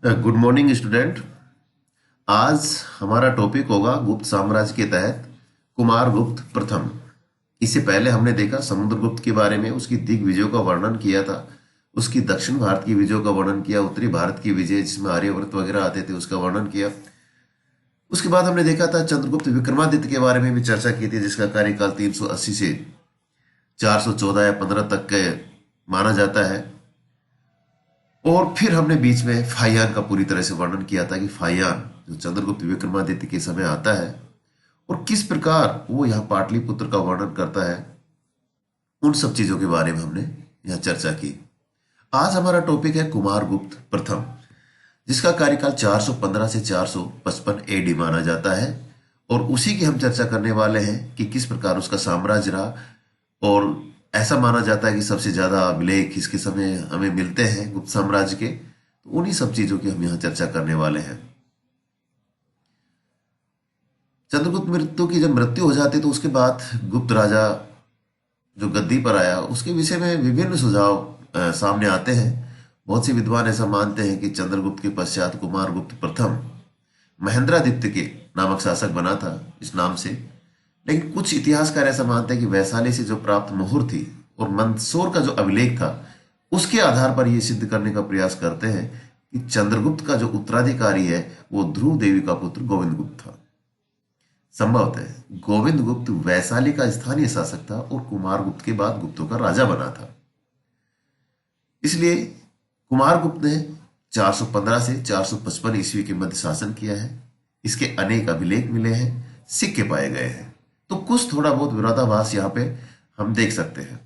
Good morning student. आज हमारा topic होगा गुप्त साम्राज्य के तहत कुमारगुप्त प्रथम। इससे पहले हमने देखा समुद्रगुप्त के बारे में, उसकी दिग्विजयों का वर्णन किया था, उसकी दक्षिण भारत की विजयों का वर्णन किया, उत्तरी भारत की विजय जिसमें आर्यवर्त वगैरह आते थे उसका वर्णन किया। उसके बाद हमने देखा था चंद्रगुप्त विक्रमादित्य के बारे में भी चर्चा की थी, जिसका कार्यकाल 380 से 414 या 15 तक के माना जाता है। और फिर हमने बीच में फाहियान का पूरी तरह से वर्णन किया था कि फाहियान जो चंद्रगुप्त विक्रमादित्य के समय आता है और किस प्रकार वो यहाँ पाटलिपुत्र का वर्णन करता है, उन सब चीजों के बारे में हमने यहाँ चर्चा की। आज हमारा टॉपिक है कुमारगुप्त प्रथम, जिसका कार्यकाल 415 से 455 एडी माना जाता है। और उसी की हम चर्चा करने वाले हैं कि किस प्रकार उसका साम्राज्य रहा। और ऐसा माना जाता है कि सबसे ज्यादा अभिलेख इसके समय हमें मिलते हैं गुप्त साम्राज्य के। तो उन्हीं सब चीजों की हम यहाँ चर्चा करने वाले हैं। चंद्रगुप्त मृत्यु की जब मृत्यु हो जाती तो उसके बाद गुप्त राजा जो गद्दी पर आया उसके विषय में विभिन्न सुझाव सामने आते हैं। बहुत से विद्वान ऐसा मानते हैं कि चंद्रगुप्त के पश्चात कुमारगुप्त प्रथम महेंद्रादित्य के नामक शासक बना था इस नाम से। लेकिन कुछ इतिहासकार ऐसा मानते हैं कि वैशाली से जो प्राप्त मोहर थी और मंदसौर का जो अभिलेख था उसके आधार पर यह सिद्ध करने का प्रयास करते हैं कि चंद्रगुप्त का जो उत्तराधिकारी है वो ध्रुव देवी का पुत्र गोविंद गुप्त था। संभवतः गोविंद गुप्त वैशाली का स्थानीय शासक था और कुमारगुप्त के बाद गुप्तों का राजा बना था। इसलिए कुमारगुप्त ने 415 से 455 ईस्वी के मध्य शासन किया है। इसके अनेक अभिलेख मिले हैं, सिक्के पाए गए हैं। तो कुछ थोड़ा बहुत विरोधाभास यहाँ पे हम देख सकते हैं।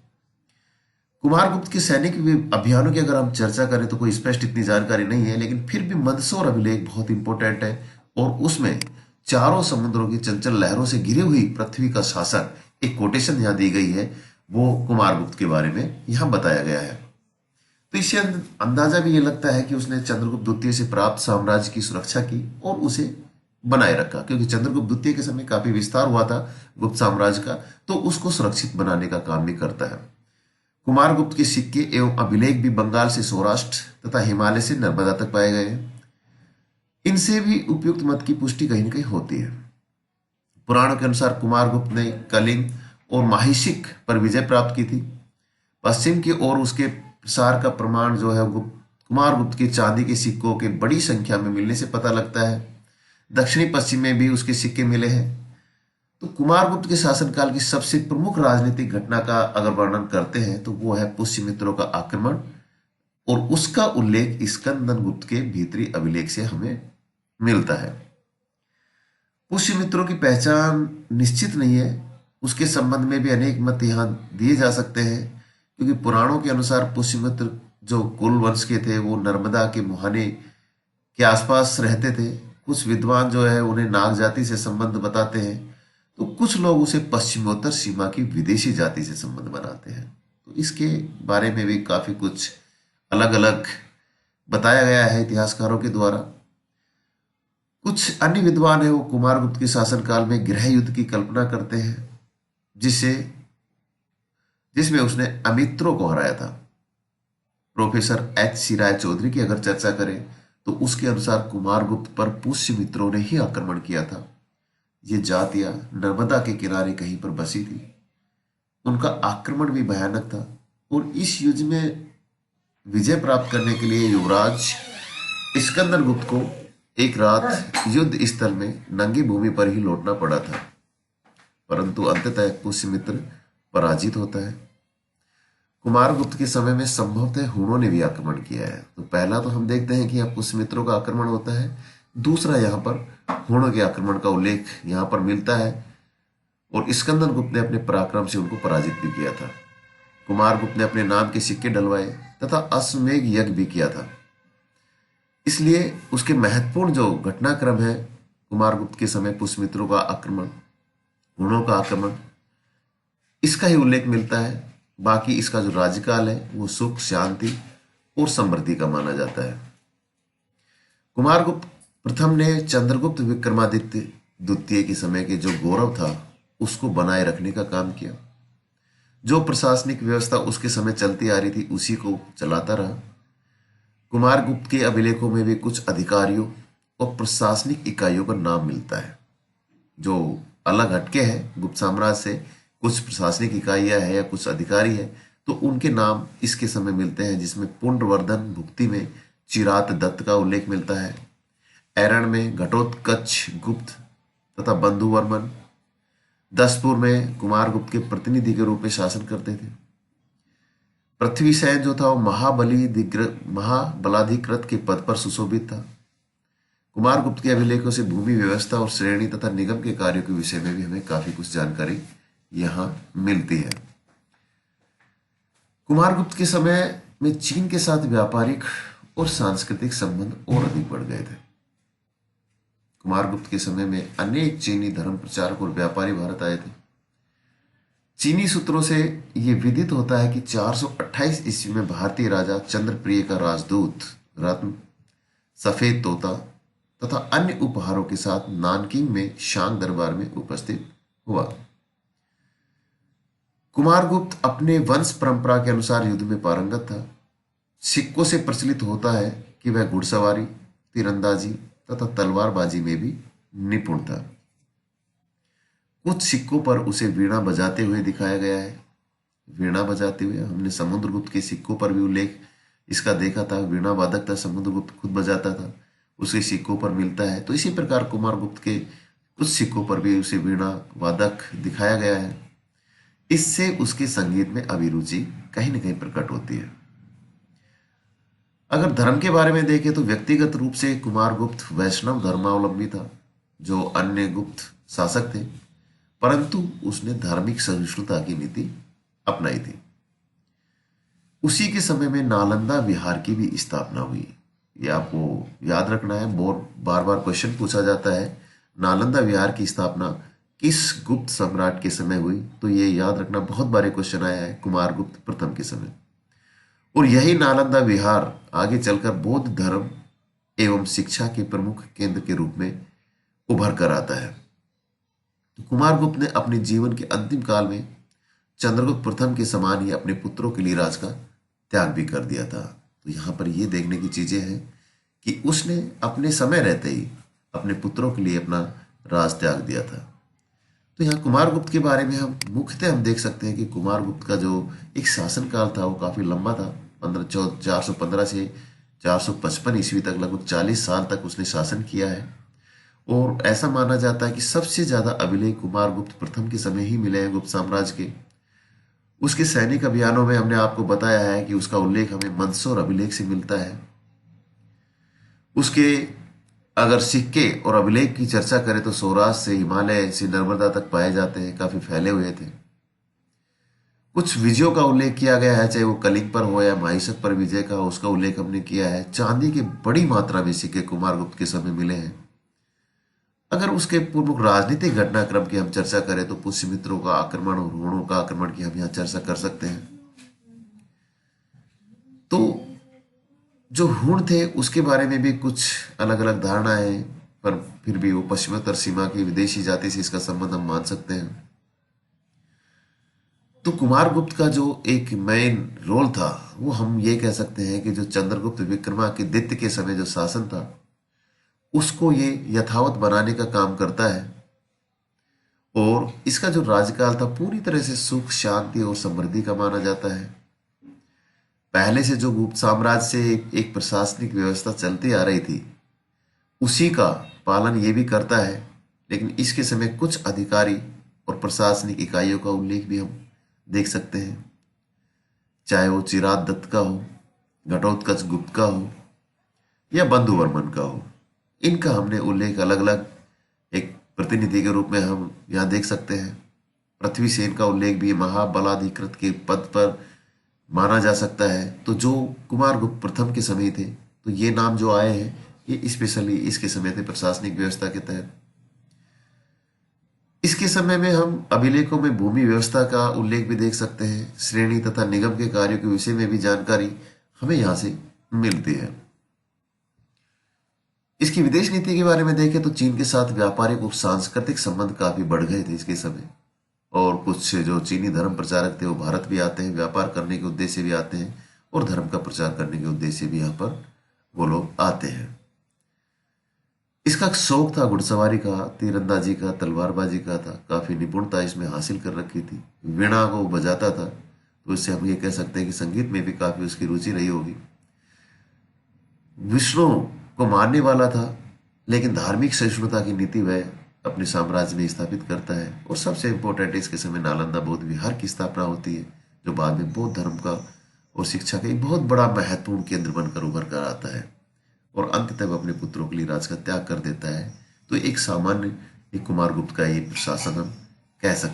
कुमारगुप्त के सैनिक अभियानों की अगर हम चर्चा करें तो कोई स्पष्ट इतनी जानकारी नहीं है, लेकिन फिर भी मंदसौर अभिलेख बहुत इंपॉर्टेंट है। और उसमें चारों समुद्रों की चंचल लहरों से घिरी हुई पृथ्वी का शासक, एक कोटेशन यहाँ दी गई है, वो कुमारगुप्त के बारे में यहाँ बताया गया है। तो इससे अंदाजा भी ये लगता है कि उसने चंद्रगुप्त द्वितीय से प्राप्त साम्राज्य की सुरक्षा की और उसे बनाए रखा, क्योंकि चंद्रगुप्त द्वितीय के समय काफी विस्तार हुआ था गुप्त साम्राज्य का, तो उसको सुरक्षित बनाने का काम भी करता है। कुमारगुप्त के सिक्के एवं अभिलेख भी बंगाल से सौराष्ट्र तथा हिमालय से नर्मदा तक पाए गए हैं। इनसे भी उपयुक्त मत की पुष्टि कहीं न कहीं होती है। पुराणों के अनुसार कुमारगुप्त ने कलिंग और माहिष्यक पर विजय प्राप्त की थी। पश्चिम की ओर उसके प्रसार का प्रमाण जो है कुमारगुप्त के चांदी के सिक्कों के बड़ी संख्या में मिलने से पता लगता है। दक्षिणी पश्चिम में भी उसके सिक्के मिले हैं। तो कुमारगुप्त के शासनकाल की सबसे प्रमुख राजनीतिक घटना का अगर वर्णन करते हैं तो वो है पुष्यमित्रों का आक्रमण, और उसका उल्लेख स्कंदन गुप्त के भीतरी अभिलेख से हमें मिलता है। पुष्यमित्रों की पहचान निश्चित नहीं है, उसके संबंध में भी अनेक मत यहाँ दिए जा सकते हैं, क्योंकि पुराणों के अनुसार पुष्यमित्र जो कुल वंश के थे वो नर्मदा के मुहाने के आसपास रहते थे। कुछ विद्वान जो है उन्हें नाग जाति से संबंध बताते हैं, तो कुछ लोग उसे पश्चिमोत्तर सीमा की विदेशी जाति से संबंध बनाते हैं। तो इसके बारे में भी काफी कुछ अलग अलग बताया गया है इतिहासकारों के द्वारा। कुछ अन्य विद्वान है वो कुमारगुप्त के शासनकाल में गृह युद्ध की कल्पना करते हैं, जिसमें उसने अमित्रों को हराया था। प्रोफेसर एच सी राय चौधरी की अगर चर्चा करें तो उसके अनुसार कुमारगुप्त पर पुष्यमित्रों ने ही आक्रमण किया था। ये जातियां नर्मदा के किनारे कहीं पर बसी थी। उनका आक्रमण भी भयानक था और इस युद्ध में विजय प्राप्त करने के लिए युवराज सिकंदर गुप्त को एक रात युद्ध स्थल में नंगी भूमि पर ही लौटना पड़ा था, परंतु अंततः पुष्यमित्र पराजित होता है। कुमारगुप्त के समय में संभवतः हुणों ने भी आक्रमण किया है। तो पहला तो हम देखते हैं कि यहाँ पुष्यमित्रों का आक्रमण होता है, दूसरा यहाँ पर हुणों के आक्रमण का उल्लेख यहाँ पर मिलता है, और स्कंदन गुप्त ने अपने पराक्रम से उनको पराजित भी किया था। कुमारगुप्त ने अपने नाम के सिक्के डलवाए तथा अश्वमेध यज्ञ भी किया था। इसलिए उसके महत्वपूर्ण जो घटनाक्रम है कुमारगुप्त के समय पुष्यमित्रों का आक्रमण, हुणों का आक्रमण, इसका ही उल्लेख मिलता है। बाकी इसका जो राज्यकाल है वो सुख, शांति और समृद्धि का माना जाता है। कुमारगुप्त प्रथम ने चंद्रगुप्त विक्रमादित्य द्वितीय के समय के जो गौरव था उसको बनाए रखने का काम किया। जो प्रशासनिक व्यवस्था उसके समय चलती आ रही थी उसी को चलाता रहा। कुमारगुप्त के अभिलेखों में भी कुछ अधिकारियों और प्रशासनिक इकाइयों का नाम मिलता है जो अलग हटके है गुप्त साम्राज्य से। कुछ प्रशासनिक इकाइयां है या कुछ अधिकारी है तो उनके नाम इसके समय मिलते हैं, जिसमें पुंड्रवर्धन भुक्ति में चिरात दत्त का उल्लेख मिलता है, एरण में घटोत्कच गुप्त तथा बंधुवर्मन, दसपुर में कुमारगुप्त के प्रतिनिधि के रूप में शासन करते थे। पृथ्वीसेन जो था वो महाबलाधिकृत के पद पर सुशोभित था। कुमारगुप्त के अभिलेखों से भूमि व्यवस्था और श्रेणी तथा निगम के कार्यों के विषय में भी हमें काफी कुछ जानकारी यहाँ मिलती है। कुमारगुप्त के समय में चीन के साथ व्यापारिक और सांस्कृतिक संबंध और अधिक बढ़ गए थे। कुमारगुप्त के समय में अनेक चीनी धर्म प्रचारक और व्यापारी भारत आए थे। चीनी सूत्रों से यह विदित होता है कि 428 ईस्वी में भारतीय राजा चंद्रप्रिय का राजदूत रत्न, सफेद तोता तथा अन्य उपहारों के साथ नानकिंग में शांग दरबार में उपस्थित हुआ। कुमारगुप्त अपने वंश परंपरा के अनुसार युद्ध में पारंगत था। सिक्कों से प्रचलित होता है कि वह घुड़सवारी, तीरंदाजी तथा तलवारबाजी में भी निपुण था। कुछ सिक्कों पर उसे वीणा बजाते हुए दिखाया गया है। वीणा बजाते हुए हमने समुद्रगुप्त के सिक्कों पर भी उल्लेख इसका देखा था। वीणा वादक था, समुद्रगुप्त खुद बजाता था, उसके सिक्कों पर मिलता है। तो इसी प्रकार कुमारगुप्त के कुछ सिक्कों पर भी उसे वीणा वादक दिखाया गया है। इससे उसके संगीत में अभिरुचि कहीं न कहीं प्रकट होती है। अगर धर्म के बारे में देखें तो व्यक्तिगत रूप से कुमारगुप्त वैष्णव धर्मावलंबी था जो अन्य गुप्त शासक थे, परंतु उसने धार्मिक सहिष्णुता की नीति अपनाई थी। उसी के समय में नालंदा विहार की भी स्थापना हुई। ये आपको याद रखना है, बार बार क्वेश्चन पूछा जाता है नालंदा विहार की स्थापना किस गुप्त सम्राट के समय हुई, तो ये याद रखना, बहुत बार क्वेश्चन आया है कुमारगुप्त प्रथम के समय। और यही नालंदा विहार आगे चलकर बौद्ध धर्म एवं शिक्षा के प्रमुख केंद्र के रूप में उभर कर आता है। तो कुमारगुप्त ने अपने जीवन के अंतिम काल में चंद्रगुप्त प्रथम के समान ही अपने पुत्रों के लिए राज का त्याग भी कर दिया था। तो यहाँ पर ये देखने की चीजें हैं कि उसने अपने समय रहते ही अपने पुत्रों के लिए अपना राज त्याग दिया था। तो यहाँ कुमारगुप्त के बारे में हम मुख्यतः देख सकते हैं कि कुमारगुप्त का जो एक शासनकाल था वो काफी लंबा था। 415 से 455 ईस्वी तक लगभग 40 साल तक उसने शासन किया है। और ऐसा माना जाता है कि सबसे ज्यादा अभिलेख कुमारगुप्त प्रथम के समय ही मिले हैं गुप्त साम्राज्य के। उसके सैनिक अभियानों में हमने आपको बताया है कि उसका उल्लेख हमें मंदसौर अभिलेख से मिलता है। उसके अगर सिक्के और अभिलेख की चर्चा करें तो सौराष्ट्र से हिमालय से नर्मदा तक पाए जाते हैं, काफी फैले हुए थे। कुछ विजयों का उल्लेख किया गया है, चाहे वो कलिंग पर हो या महिषक पर विजय का, उसका उल्लेख हमने किया है। चांदी के बड़ी मात्रा में सिक्के कुमारगुप्त के समय मिले हैं। अगर उसके प्रमुख राजनीतिक घटनाक्रम की हम चर्चा करें तो पुष्यमित्रों का आक्रमण और हुणों का आक्रमण की हम यहाँ चर्चा कर सकते हैं। तो जो हुण थे उसके बारे में भी कुछ अलग अलग धारणाएं, पर फिर भी वो पश्चिमोत्तर सीमा की विदेशी जाति से इसका संबंध हम मान सकते हैं। तो कुमारगुप्त का जो एक मेन रोल था वो हम ये कह सकते हैं कि जो चंद्रगुप्त विक्रमादित्य के समय जो शासन था उसको ये यथावत बनाने का काम करता है। और इसका जो राज्यकाल था पूरी तरह से सुख, शांति और समृद्धि का माना जाता है। पहले से जो गुप्त साम्राज्य से एक प्रशासनिक व्यवस्था चलती आ रही थी उसी का पालन ये भी करता है, लेकिन इसके समय कुछ अधिकारी और प्रशासनिक इकाइयों का उल्लेख भी हम देख सकते हैं, चाहे वो चिरात दत्त का हो, घटोत्कच गुप्त का हो या बंधुवर्मन का हो। इनका हमने उल्लेख अलग अलग एक प्रतिनिधि के रूप में हम यहाँ देख सकते हैं। पृथ्वीसेन का उल्लेख भी महाबलाधिकृत के पद पर माना जा सकता है। तो जो कुमारगुप्त प्रथम के समय थे तो ये नाम जो आए हैं ये स्पेशली इसके समय थे प्रशासनिक व्यवस्था के तहत। इसके समय में हम अभिलेखों में भूमि व्यवस्था का उल्लेख भी देख सकते हैं। श्रेणी तथा निगम के कार्यों के विषय में भी जानकारी हमें यहाँ से मिलती है। इसकी विदेश नीति के बारे में देखें तो चीन के साथ व्यापारिक और सांस्कृतिक संबंध काफी बढ़ गए थे इसके समय। और कुछ जो चीनी धर्म प्रचारक थे वो भारत भी आते हैं, व्यापार करने के उद्देश्य से भी आते हैं और धर्म का प्रचार करने के उद्देश्य से भी यहाँ पर वो लोग आते हैं। इसका शौक था घुड़सवारी का, तीरंदाजी का, तलवारबाजी का था, काफी निपुणता इसमें हासिल कर रखी थी। वीणा को वो बजाता था, तो इससे हम ये कह सकते हैं कि संगीत में भी काफी उसकी रुचि रही होगी। विष्णु को मारने वाला था, लेकिन धार्मिक सहिष्णुता की नीति वह अपने साम्राज्य में स्थापित करता है। और सबसे इंपॉर्टेंट इसके समय नालंदा बौद्ध विहार की स्थापना होती है, जो बाद में बौद्ध धर्म का और शिक्षा का एक बहुत बड़ा महत्वपूर्ण केंद्र बनकर उभर कर आता है। और अंततः वह अपने पुत्रों के लिए राज का त्याग कर देता है। तो एक सामान्य एक कुमार गुप्त का ये प्रशासन हम कह सकते हैं।